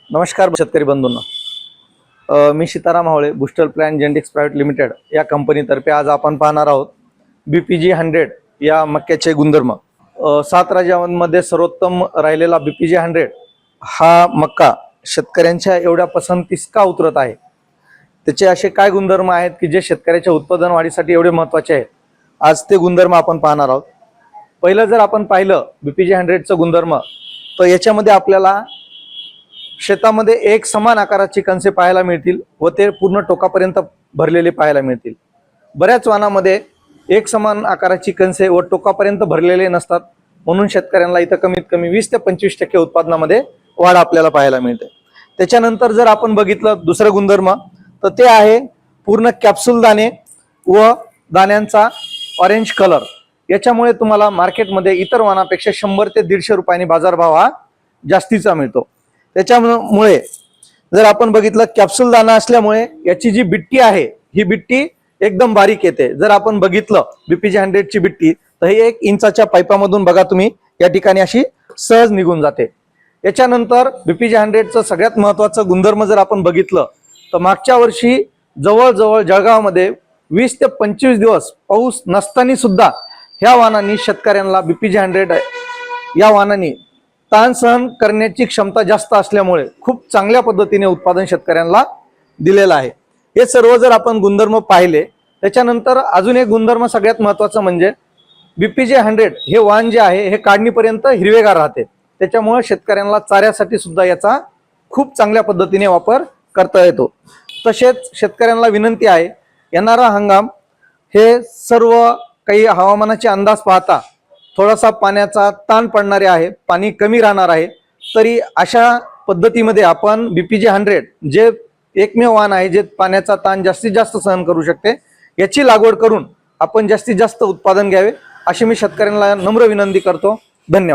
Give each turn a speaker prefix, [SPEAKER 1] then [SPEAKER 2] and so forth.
[SPEAKER 1] नमस्कार शेतकरी बंधूंनो, मी Sitaram Havale, booster plant genetics private limited या कंपनीतर्फे आज आपण पाहणार आहोत BPG 100 या मक्याचे गुणधर्म। 7 राज्यांमध्ये सर्वोत्तम राहिलेला BPG 100 हा मक्का शेतकऱ्यांच्या एवढ्या पसंतीस का उतरत आहे, त्याचे असे काय गुणधर्म आहेत की जे शेतकऱ्याच्या उत्पादन वाढीसाठी एवढे महत्त्वाचे आहेत। आज ते गुणधर्म आपण पाहणार आहोत। पहिलं जर आपण पाहिलं BPG 100चं गुणधर्म, तर याच्यामध्ये आपल्याला शेतामध्ये एक समान आकाराची कणसे पाहायला मिळतील व ते पूर्ण टोकापर्यंत भरलेले पाहायला मिळतील। बऱ्याच वाणामध्ये एक समान आकाराची कणसे व टोकापर्यंत भरलेले नसतात, म्हणून शेतकऱ्यांना इथं कमीत कमी 20 ते 25% उत्पादनामध्ये वाढ आपल्याला पाहायला मिळते। त्याच्यानंतर जर आपण बघितलं दुसरं गुणधर्म, तर ते आहे पूर्ण कॅप्सूल दाणे व दाण्यांचा ऑरेंज कलर। याच्यामुळे तुम्हाला मार्केटमध्ये इतर वाणापेक्षा 100 ते 150 रुपयांनी बाजारभाव हा जास्तीचा मिळतो। त्याच्यामुळे जर आपण बघितलं कॅप्सूल दाना असल्यामुळे याची जी बिट्टी आहे ही बिट्टी एकदम बारीक येते। जर आपण बघितलं BPG 100 ची बिट्टी, तर ही 1 इंचाच्या पाईपामधून बघा तुम्ही या ठिकाणी अशी सहज निघून जाते। याच्यानंतर BPG 100 चं सगळ्यात महत्त्वाचं गुणधर्म जर आपण बघितलं, तर मागच्या वर्षी जवळजवळ जळगावमध्ये 20 ते 25 दिवस पाऊस नसताना सुद्धा ह्या वाणांनी शेतकऱ्यांना BPG 100 या वाणांनी ताण सहन करण्याची क्षमता जास्त असल्यामुळे खूप चांगल्या पद्धतीने उत्पादन शेतकऱ्यांना दिलेलं आहे। हे सर्व जर आपण गुणधर्म पाहिले, त्याच्यानंतर अजून एक गुणधर्म सगळ्यात महत्त्वाचं म्हणजे BPG 100 हे वाण जे आहे हे काढणीपर्यंत हिरवेगार राहते। त्याच्यामुळे शेतकऱ्यांना चाऱ्यासाठी सुद्धा याचा खूप चांगल्या पद्धतीने वापर करता येतो। तसेच शेतकऱ्यांना विनंती आहे, येणारा हंगाम हे सर्व काही हवामानाचे अंदाज पाहता थोडासा पाण्याचा ताण पडणारे आहे, पाणी कमी राहणार आहे। तरी अशा पद्धतीमध्ये आपण BPG 100 जे एकमेव वाण आहे जे पाण्याचा ताण जास्तीत जास्त सहन करू शकते, याची लागवड करून आपण जास्तीत जास्त उत्पादन घ्यावे अशी मी शेतकऱ्यांना नम्र विनंती करतो। धन्यवाद।